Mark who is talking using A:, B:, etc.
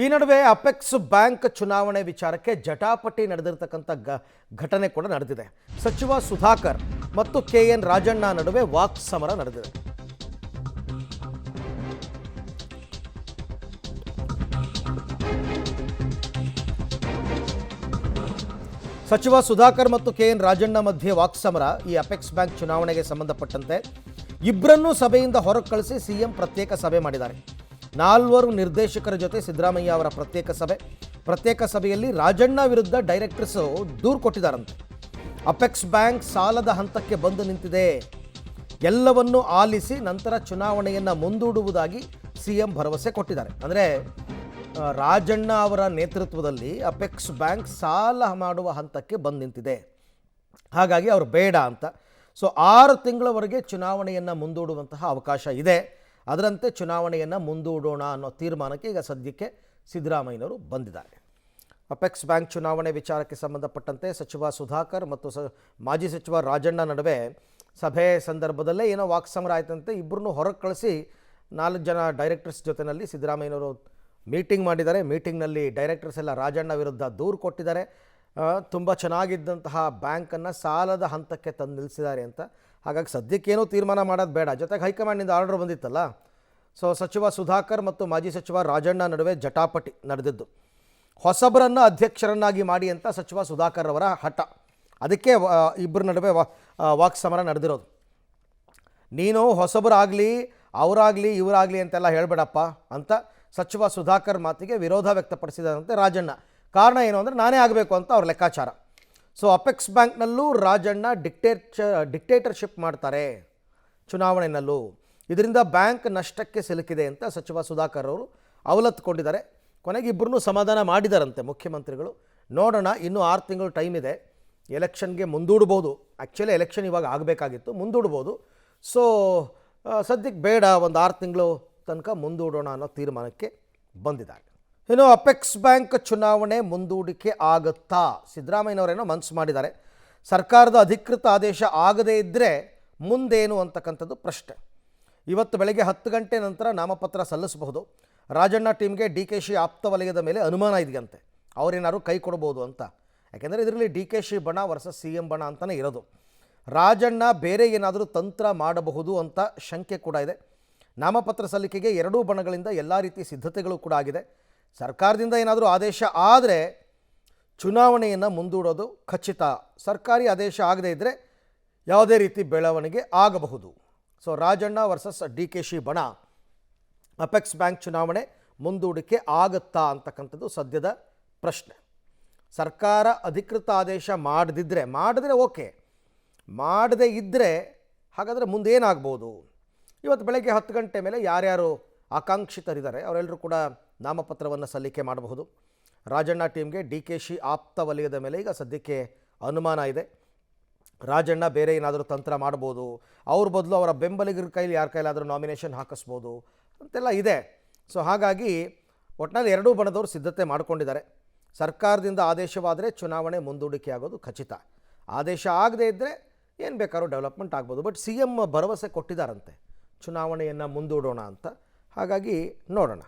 A: ಈ ನಡುವೆ apex bank ಚುನಾವಣೆ ವಿಚಾರಕ್ಕೆ ಜಟಾಪಟಿ ನಡೆದಿರತಕ್ಕಂಥ ಘಟನೆ ಕೂಡ ನಡೆದಿದೆ. ಸಚಿವ ಸುಧಾಕರ್ ಮತ್ತು ಕೆಎನ್ ರಾಜಣ್ಣ ನಡುವೆ ವಾಕ್ ಸಮರ ನಡೆದಿದೆ. ಸಚಿವ ಸುಧಾಕರ್ ಮತ್ತು ಕೆಎನ್ ರಾಜಣ್ಣ ಮಧ್ಯೆ ವಾಕ್ ಸಮರ. ಈ ಅಪೆಕ್ಸ್ ಬ್ಯಾಂಕ್ ಚುನಾವಣೆಗೆ ಸಂಬಂಧಪಟ್ಟಂತೆ ಇಬ್ಬರನ್ನೂ ಸಭೆಯಿಂದ ಹೊರಗೆ ಕಳಿಸಿ ಸಿಎಂ ಪ್ರತ್ಯೇಕ ಸಭೆ ಮಾಡಿದ್ದಾರೆ. 4 ನಿರ್ದೇಶಕರ ಜೊತೆ ಸಿದ್ದರಾಮಯ್ಯ ಅವರ ಪ್ರತ್ಯೇಕ ಸಭೆಯಲ್ಲಿ ರಾಜಣ್ಣ ವಿರುದ್ಧ ಡೈರೆಕ್ಟರ್ಸ್ ದೂರು ಕೊಟ್ಟಿದ್ದಾರಂತೆ. ಅಪೆಕ್ಸ್ ಬ್ಯಾಂಕ್ ಸಾಲದ ಹಂತಕ್ಕೆ ಬಂದು ನಿಂತಿದೆ, ಎಲ್ಲವನ್ನೂ ಆಲಿಸಿ ನಂತರ ಚುನಾವಣೆಯನ್ನು ಮುಂದೂಡುವುದಾಗಿ ಸಿಎಂ ಭರವಸೆ ಕೊಟ್ಟಿದ್ದಾರೆ. ಅಂದರೆ ರಾಜಣ್ಣ ಅವರ ನೇತೃತ್ವದಲ್ಲಿ ಅಪೆಕ್ಸ್ ಬ್ಯಾಂಕ್ ಸಾಲ ಮಾಡುವ ಹಂತಕ್ಕೆ ಬಂದು ನಿಂತಿದೆ, ಹಾಗಾಗಿ ಅವರು ಬೇಡ ಅಂತ. ಸೊ 6 ತಿಂಗಳವರೆಗೆ ಚುನಾವಣೆಯನ್ನು ಮುಂದೂಡುವಂತಹ ಅವಕಾಶ ಇದೆ. ಅದರಂತೆ ಚುನಾವಣೆಯನ್ನು ಮುಂದೂಡೋಣ ಅನ್ನೋ ತೀರ್ಮಾನಕ್ಕೆ ಈಗ ಸದ್ಯಕ್ಕೆ ಸಿದ್ದರಾಮಯ್ಯನವರು ಬಂದಿದ್ದಾರೆ. ಅಪೆಕ್ಸ್ ಬ್ಯಾಂಕ್ ಚುನಾವಣೆ ವಿಚಾರಕ್ಕೆ ಸಂಬಂಧಪಟ್ಟಂತೆ ಸಚಿವ ಸುಧಾಕರ್ ಮತ್ತು ಮಾಜಿ ಸಚಿವ ರಾಜಣ್ಣ ನಡುವೆ ಸಭೆ ಸಂದರ್ಭದಲ್ಲೇ ಏನೋ ವಾಕ್ಸಮರ ಆಯ್ತಂತೆ. ಇಬ್ಬರನ್ನು ಹೊರಗೆ ಕಳಿಸಿ 4 ಜನ ಡೈರೆಕ್ಟರ್ಸ್ ಜೊತೆಯಲ್ಲಿ ಸಿದ್ದರಾಮಯ್ಯನವರು ಮೀಟಿಂಗ್ ಮಾಡಿದ್ದಾರೆ. ಮೀಟಿಂಗ್ನಲ್ಲಿ ಡೈರೆಕ್ಟರ್ಸ್ ಎಲ್ಲ ರಾಜಣ್ಣ ವಿರುದ್ಧ ದೂರು ಕೊಟ್ಟಿದ್ದಾರೆ. ತುಂಬ ಚೆನ್ನಾಗಿದ್ದಂತಹ ಬ್ಯಾಂಕನ್ನು ಸಾಲದ ಹಂತಕ್ಕೆ ತಂದು ನಿಲ್ಲಿಸಿದ್ದಾರೆ ಅಂತ. ಹಾಗಾಗಿ ಸದ್ಯಕ್ಕೇನೂ ತೀರ್ಮಾನ ಮಾಡೋದು ಬೇಡ. ಜೊತೆಗೆ ಹೈಕಮಾಂಡ್ನಿಂದ ಆರ್ಡರ್ ಬಂದಿತ್ತಲ್ಲ. ಸೊ ಸಚಿವ ಸುಧಾಕರ್ ಮತ್ತು ಮಾಜಿ ಸಚಿವ ರಾಜಣ್ಣ ನಡುವೆ ಜಟಾಪಟಿ ನಡೆದಿದ್ದು. ಹೊಸಬರನ್ನು ಅಧ್ಯಕ್ಷರನ್ನಾಗಿ ಮಾಡಿ ಅಂತ ಸಚಿವ ಸುಧಾಕರ್ ಅವರ ಹಠ. ಅದಕ್ಕೆ ಇಬ್ಬರ ನಡುವೆ ವಾಕ್ ಸಮರ ನಡೆದಿರೋದು. ನೀನು ಹೊಸಬರಾಗಲಿ ಅವರಾಗಲಿ ಇವರಾಗಲಿ ಅಂತೆಲ್ಲ ಹೇಳಬೇಡಪ್ಪ ಅಂತ ಸಚಿವ ಸುಧಾಕರ್ ಮಾತಿಗೆ ವಿರೋಧ ವ್ಯಕ್ತಪಡಿಸಿದಂತೆ ರಾಜಣ್ಣ. ಕಾರಣ ಏನು ಅಂದರೆ ನಾನೇ ಆಗಬೇಕು ಅಂತ ಅವ್ರ ಲೆಕ್ಕಾಚಾರ. ಸೊ ಅಪೆಕ್ಸ್ ಬ್ಯಾಂಕ್ನಲ್ಲೂ ರಾಜಣ್ಣ ಡಿಕ್ಟೇಟರ್ಶಿಪ್ ಮಾಡ್ತಾರೆ ಚುನಾವಣೆಯಲ್ಲೂ, ಇದರಿಂದ ಬ್ಯಾಂಕ್ ನಷ್ಟಕ್ಕೆ ಸಿಲುಕಿದೆ ಅಂತ ಸಚಿವ ಸುಧಾಕರ್ ಅವರು ಅವಲತ್ತುಕೊಂಡಿದ್ದಾರೆ. ಕೊನೆಗೆ ಇಬ್ಬರನ್ನೂ ಸಮಾಧಾನ ಮಾಡಿದಾರಂತೆ ಮುಖ್ಯಮಂತ್ರಿಗಳು. ನೋಡೋಣ, ಇನ್ನೂ 6 ತಿಂಗಳು ಟೈಮ್ ಇದೆ. ಎಲೆಕ್ಷನ್ಗೆ ಮುಂದೂಡ್ಬೋದು. ಆ್ಯಕ್ಚುಲಿ ಎಲೆಕ್ಷನ್ ಇವಾಗ ಆಗಬೇಕಾಗಿತ್ತು, ಮುಂದೂಡ್ಬೋದು. ಸೊ ಸದ್ಯಕ್ಕೆ ಬೇಡ, ಒಂದು 6 ತಿಂಗಳು ತನಕ ಮುಂದೂಡೋಣ ಅನ್ನೋ ತೀರ್ಮಾನಕ್ಕೆ ಬಂದಿದ್ದಾರೆ. ಇನ್ನು ಅಪೆಕ್ಸ್ ಬ್ಯಾಂಕ್ ಚುನಾವಣೆ ಮುಂದೂಡಿಕೆ ಆಗುತ್ತಾ? ಸಿದ್ದರಾಮಯ್ಯನವರೇನೋ ಮನಸ್ಸು ಮಾಡಿದ್ದಾರೆ. ಸರ್ಕಾರದ ಅಧಿಕೃತ ಆದೇಶ ಆಗದೇ ಇದ್ದರೆ ಮುಂದೇನು ಅಂತಕ್ಕಂಥದ್ದು ಪ್ರಶ್ನೆ. ಇವತ್ತು ಬೆಳಗ್ಗೆ 10 ಗಂಟೆ ನಂತರ ನಾಮಪತ್ರ ಸಲ್ಲಿಸಬಹುದು. ರಾಜಣ್ಣ ಟೀಮ್ಗೆ DKC ಆಪ್ತ ವಲಯದ ಮೇಲೆ ಅನುಮಾನ ಇದೆಯಂತೆ, ಅವರೇನಾದ್ರು ಕೈ ಕೊಡ್ಬೋದು ಅಂತ. ಯಾಕೆಂದರೆ ಇದರಲ್ಲಿ DKC ಬಣ ವರ್ಸಸ್ CM ಬಣ ಅಂತಲೇ ಇರೋದು. ರಾಜಣ್ಣ ಬೇರೆ ಏನಾದರೂ ತಂತ್ರ ಮಾಡಬಹುದು ಅಂತ ಶಂಕೆ ಕೂಡ ಇದೆ. ನಾಮಪತ್ರ ಸಲ್ಲಿಕೆಗೆ 2 ಬಣಗಳಿಂದ ಎಲ್ಲ ರೀತಿ ಸಿದ್ಧತೆಗಳು ಕೂಡ ಆಗಿದೆ. ಸರ್ಕಾರದಿಂದ ಏನಾದರೂ ಆದೇಶ ಆದರೆ ಚುನಾವಣೆಯನ್ನು ಮುಂದೂಡೋದು ಖಚಿತ. ಸರ್ಕಾರಿ ಆದೇಶ ಆಗದೇ ಇದ್ದರೆ ಯಾವುದೇ ರೀತಿ ಬೆಳವಣಿಗೆ ಆಗಬಹುದು. ಸೊ ರಾಜಣ್ಣ ವರ್ಸಸ್ DKC ಬಣ ಅಪೆಕ್ಸ್ ಬ್ಯಾಂಕ್ ಚುನಾವಣೆ ಮುಂದೂಡಿಕೆ ಆಗುತ್ತಾ ಅಂತಕ್ಕಂಥದ್ದು ಸದ್ಯದ ಪ್ರಶ್ನೆ. ಸರ್ಕಾರ ಅಧಿಕೃತ ಆದೇಶ ಮಾಡಿದ್ರೆ ಓಕೆ, ಮಾಡದೇ ಇದ್ದರೆ ಹಾಗಾದರೆ ಮುಂದೇನಾಗ್ಬೋದು? ಇವತ್ತು ಬೆಳಗ್ಗೆ 10 ಗಂಟೆ ಮೇಲೆ ಯಾರ್ಯಾರು ಆಕಾಂಕ್ಷಿತರಿದ್ದಾರೆ ಅವರೆಲ್ಲರೂ ಕೂಡ ನಾಮಪತ್ರವನ್ನು ಸಲ್ಲಿಕೆ ಮಾಡಬಹುದು. ರಾಜಣ್ಣ ಟೀಮ್ಗೆ DKC ಆಪ್ತ ವಲಯದ ಮೇಲೆ ಈಗ ಸದ್ಯಕ್ಕೆ ಅನುಮಾನ ಇದೆ. ರಾಜಣ್ಣ ಬೇರೆ ಏನಾದರೂ ತಂತ್ರ ಮಾಡ್ಬೋದು, ಅವ್ರ ಬದಲು ಅವರ ಬೆಂಬಲಿಗರ ಕೈಲಿ ಯಾರ ಕೈಲಾದರೂ ನಾಮಿನೇಷನ್ ಹಾಕಿಸ್ಬೋದು ಅಂತೆಲ್ಲ ಇದೆ. ಸೊ ಹಾಗಾಗಿ ಒಟ್ಟಿನಲ್ಲಿ 2 ಬಣದವರು ಸಿದ್ಧತೆ ಮಾಡಿಕೊಂಡಿದ್ದಾರೆ. ಸರ್ಕಾರದಿಂದ ಆದೇಶವಾದರೆ ಚುನಾವಣೆ ಮುಂದೂಡಿಕೆ ಆಗೋದು ಖಚಿತ. ಆದೇಶ ಆಗದೇ ಇದ್ದರೆ ಏನು ಬೇಕಾದ್ರೂ ಡೆವಲಪ್ಮೆಂಟ್ ಆಗ್ಬೋದು. ಬಟ್ CM ಭರವಸೆ ಕೊಟ್ಟಿದ್ದಾರಂತೆ ಚುನಾವಣೆಯನ್ನು ಮುಂದೂಡೋಣ ಅಂತ. ಹಾಗಾಗಿ ನೋಡೋಣ.